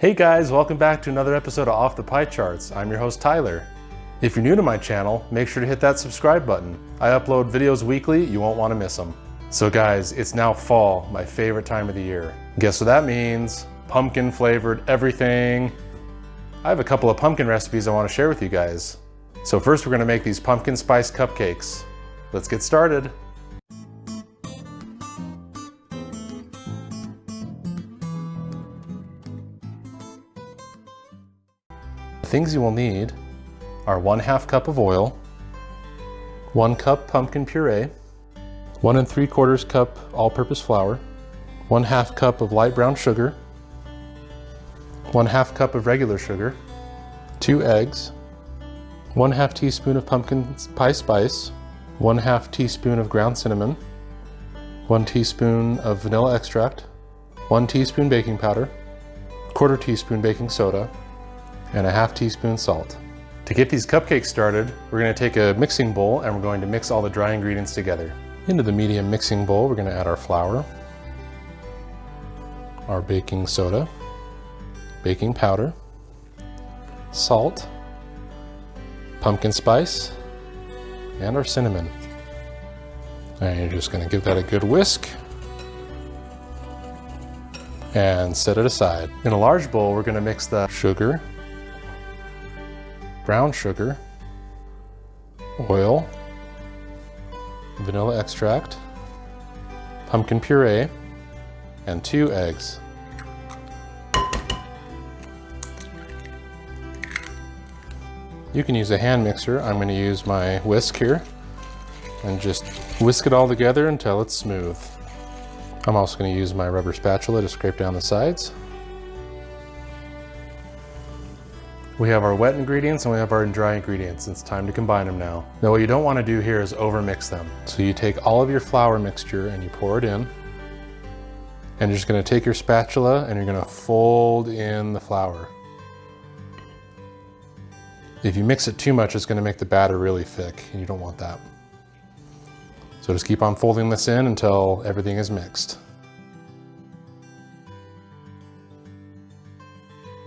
Hey guys, welcome back to another episode of Off the Pie Charts. I'm your host Tyler. If you're new to my channel, make sure to hit that subscribe button. I upload videos weekly, you won't want to miss them. So guys, it's now fall, my favorite time of the year. Guess what that means? Pumpkin flavored everything. I have a couple of pumpkin recipes I want to share with you guys. So first we're going to make these pumpkin spice cupcakes. Let's get started. The things you will need are 1/2 cup of oil, 1 cup pumpkin puree, 1 3/4 cup all-purpose flour, 1/2 cup of light brown sugar, 1/2 cup of regular sugar, 2 eggs, 1/2 teaspoon of pumpkin pie spice, 1/2 teaspoon of ground cinnamon, 1 teaspoon of vanilla extract, 1 teaspoon baking powder, 1/4 teaspoon baking soda, and 1/2 teaspoon salt. To get these cupcakes started, we're going to take a mixing bowl and we're going to mix all the dry ingredients together. Into the medium mixing bowl, we're going to add our flour, our baking soda, baking powder, salt, pumpkin spice, and our cinnamon. And you're just going to give that a good whisk and set it aside. In a large bowl, we're going to mix the sugar, brown sugar, oil, vanilla extract, pumpkin puree, and 2 eggs. You can use a hand mixer. I'm going to use my whisk here and just whisk it all together until it's smooth. I'm also going to use my rubber spatula to scrape down the sides. We have our wet ingredients and we have our dry ingredients. It's time to combine them now. Now what you don't want to do here is overmix them. So you take all of your flour mixture and you pour it in. And you're just going to take your spatula and you're going to fold in the flour. If you mix it too much, it's going to make the batter really thick and you don't want that. So just keep on folding this in until everything is mixed.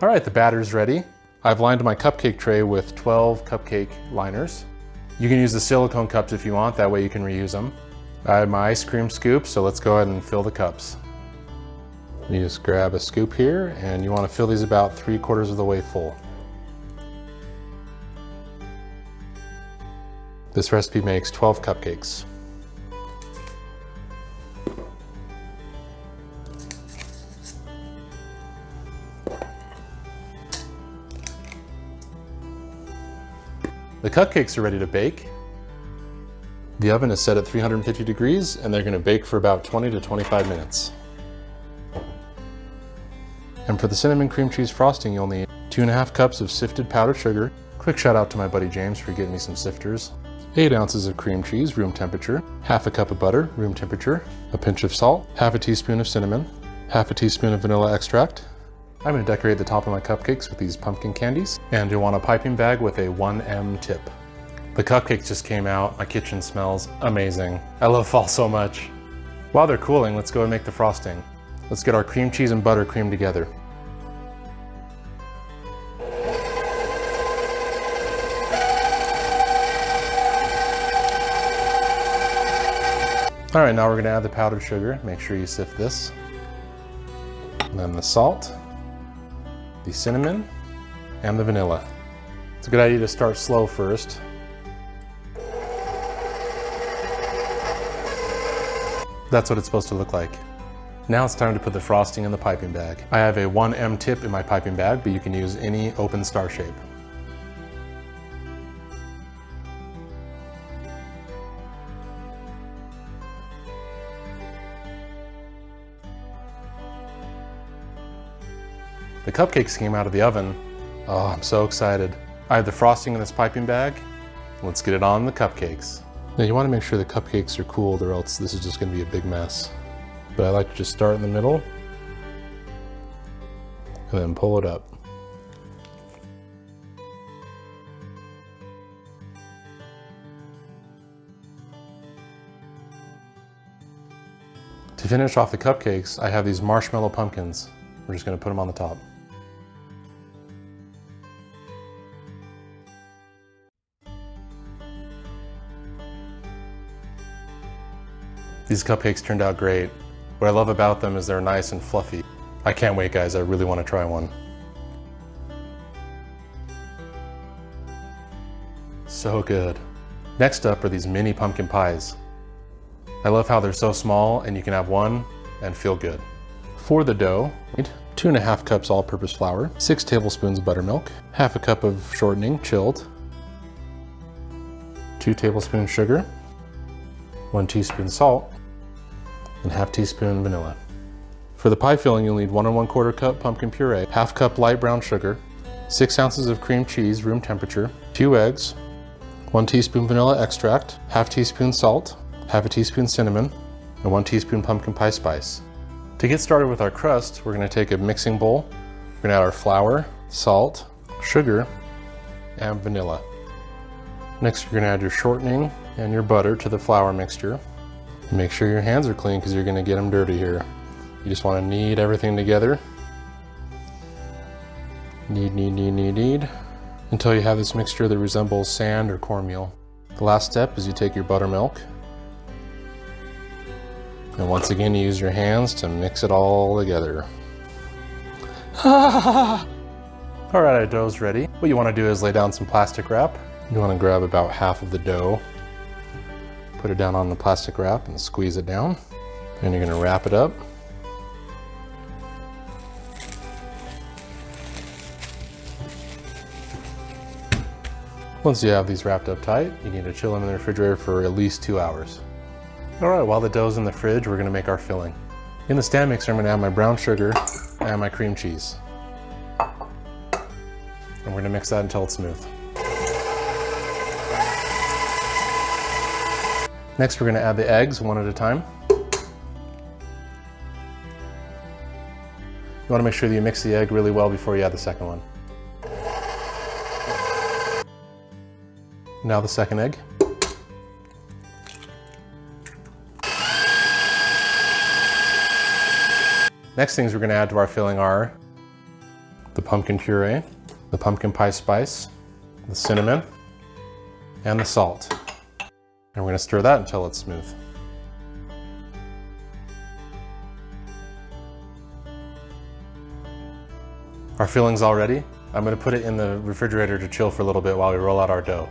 All right, the batter's ready. I've lined my cupcake tray with 12 cupcake liners. You can use the silicone cups if you want, that way you can reuse them. I have my ice cream scoop, so let's go ahead and fill the cups. You just grab a scoop here, and you want to fill these about 3/4 of the way full. This recipe makes 12 cupcakes. The cupcakes are ready to bake. The oven is set at 350 degrees and they're going to bake for about 20 to 25 minutes. And for the cinnamon cream cheese frosting, you'll need 2.5 cups of sifted powdered sugar. Quick shout out to my buddy James for getting me some sifters. 8 ounces of cream cheese, room temperature. 1/2 cup of butter, room temperature. A pinch of salt. 1/2 teaspoon of cinnamon. 1/2 teaspoon of vanilla extract. I'm going to decorate the top of my cupcakes with these pumpkin candies, and you'll want a piping bag with a 1M tip. The cupcakes just came out. My kitchen smells amazing. I love fall so much. While they're cooling, let's go and make the frosting. Let's get our cream cheese and butter creamed together. All right, now we're going to add the powdered sugar. Make sure you sift this. And then the salt, the cinnamon, and the vanilla. It's a good idea to start slow first. That's what it's supposed to look like. Now it's time to put the frosting in the piping bag. I have a 1M tip in my piping bag, but you can use any open star shape. The cupcakes came out of the oven. Oh, I'm so excited. I have the frosting in this piping bag. Let's get it on the cupcakes. Now you want to make sure the cupcakes are cooled or else this is just going to be a big mess. But I like to just start in the middle and then pull it up. To finish off the cupcakes, I have these marshmallow pumpkins. We're just going to put them on the top. These cupcakes turned out great. What I love about them is they're nice and fluffy. I can't wait, guys. I really want to try one. So good. Next up are these mini pumpkin pies. I love how they're so small and you can have one and feel good. For the dough, 2.5 cups all-purpose flour, 6 tablespoons buttermilk, half a cup of shortening, chilled, 2 tablespoons sugar, 1 teaspoon salt, and ½ teaspoon vanilla. For the pie filling, you'll need 1 1/4 cup pumpkin puree, ½ cup light brown sugar, 6 ounces of cream cheese, room temperature, 2 eggs, 1 teaspoon vanilla extract, ½ teaspoon salt, ½ teaspoon cinnamon, and 1 teaspoon pumpkin pie spice. To get started with our crust, we're going to take a mixing bowl. We're going to add our flour, salt, sugar, and vanilla. Next, you're going to add your shortening and your butter to the flour mixture. Make sure your hands are clean because you're going to get them dirty here. You just want to knead everything together. Knead, until you have this mixture that resembles sand or cornmeal. The last step is you take your buttermilk, and once again you use your hands to mix it all together. Alright, our dough's ready. What you want to do is lay down some plastic wrap. You want to grab about half of the dough, put it down on the plastic wrap and squeeze it down. Then you're going to wrap it up. Once you have these wrapped up tight, you need to chill them in the refrigerator for at least 2 hours. Alright, while the dough's in the fridge, we're going to make our filling. In the stand mixer, I'm going to add my brown sugar and my cream cheese. And we're going to mix that until it's smooth. Next, we're going to add the eggs one at a time. You want to make sure that you mix the egg really well before you add the second one. Now the second egg. Next things we're going to add to our filling are the pumpkin puree, the pumpkin pie spice, the cinnamon, and the salt. And we're going to stir that until it's smooth. Our filling's all ready. I'm going to put it in the refrigerator to chill for a little bit while we roll out our dough.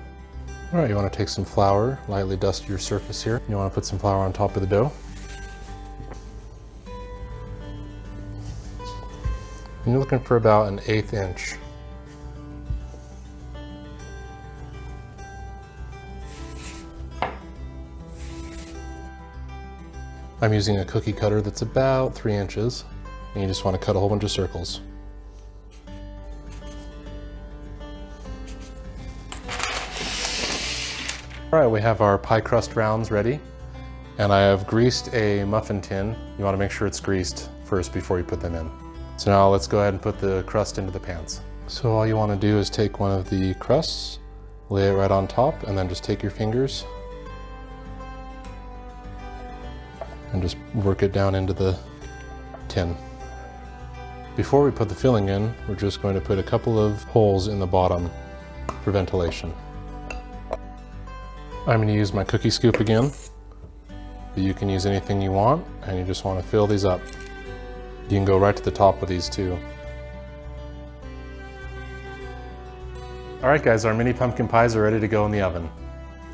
All right, you want to take some flour, lightly dust your surface here. You want to put some flour on top of the dough. And you're looking for about an 1/8 inch. I'm using a cookie cutter that's about 3 inches, and you just want to cut a whole bunch of circles. All right, we have our pie crust rounds ready, and I have greased a muffin tin. You want to make sure it's greased first before you put them in. So now let's go ahead and put the crust into the pans. So all you want to do is take one of the crusts, lay it right on top, and then just take your fingers and just work it down into the tin. Before we put the filling in, we're just going to put a couple of holes in the bottom for ventilation. I'm going to use my cookie scoop again, but you can use anything you want, and you just want to fill these up. You can go right to the top with these too. Alright guys, our mini pumpkin pies are ready to go in the oven.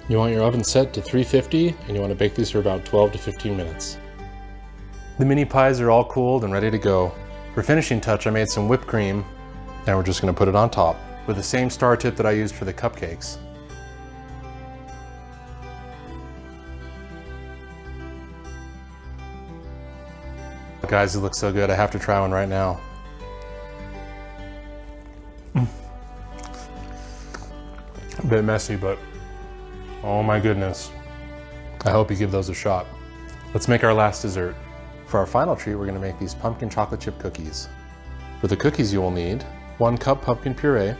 You want your oven set to 350, and you want to bake these for about 12 to 15 minutes. The mini pies are all cooled and ready to go. For finishing touch, I made some whipped cream, and we're just going to put it on top with the same star tip that I used for the cupcakes. Guys, it looks so good. I have to try one right now. A bit messy, but oh my goodness. I hope you give those a shot. Let's make our last dessert. For our final treat, we're going to make these pumpkin chocolate chip cookies. For the cookies, you will need 1 cup pumpkin puree,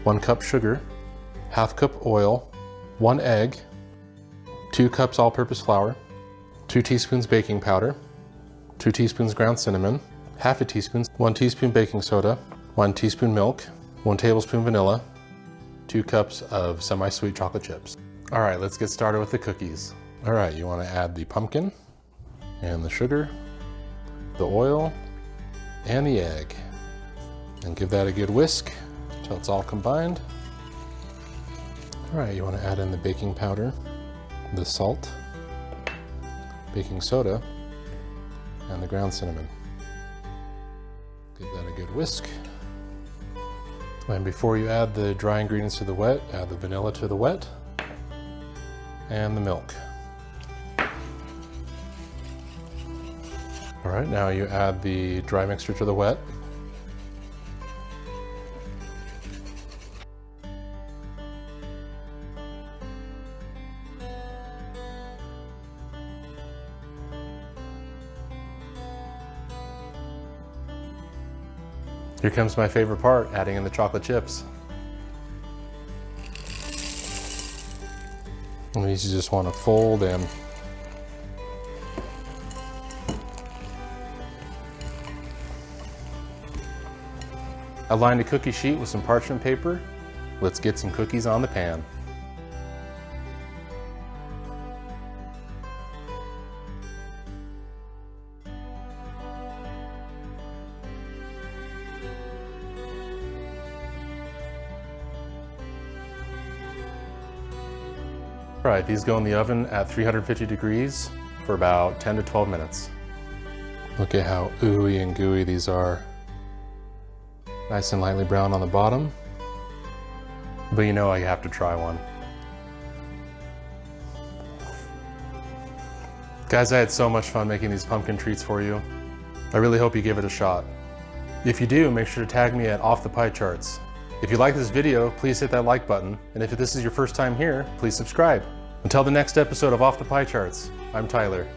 1 cup sugar, ½ cup oil, 1 egg, 2 cups all-purpose flour, 2 teaspoons baking powder, 2 teaspoons ground cinnamon, ½ teaspoon, 1 teaspoon baking soda, 1 teaspoon milk, 1 tablespoon vanilla, 2 cups of semi-sweet chocolate chips. All right, let's get started with the cookies. All right, you want to add the pumpkin and the sugar, the oil, and the egg. And give that a good whisk until it's all combined. All right, you want to add in the baking powder, the salt, baking soda, and the ground cinnamon. Give that a good whisk. And before you add the dry ingredients to the wet, add the vanilla to the wet and the milk. All right, now you add the dry mixture to the wet. Here comes my favorite part, adding in the chocolate chips. And these you just want to fold in. I lined a cookie sheet with some parchment paper. Let's get some cookies on the pan. All right, these go in the oven at 350 degrees for about 10 to 12 minutes. Look at how ooey and gooey these are. Nice and lightly brown on the bottom, but you know I have to try one. Guys, I had so much fun making these pumpkin treats for you. I really hope you give it a shot. If you do, make sure to tag me at Off the Pie Charts. If you like this video, please hit that like button, and if this is your first time here, please subscribe. Until the next episode of Off the Pie Charts, I'm Tyler.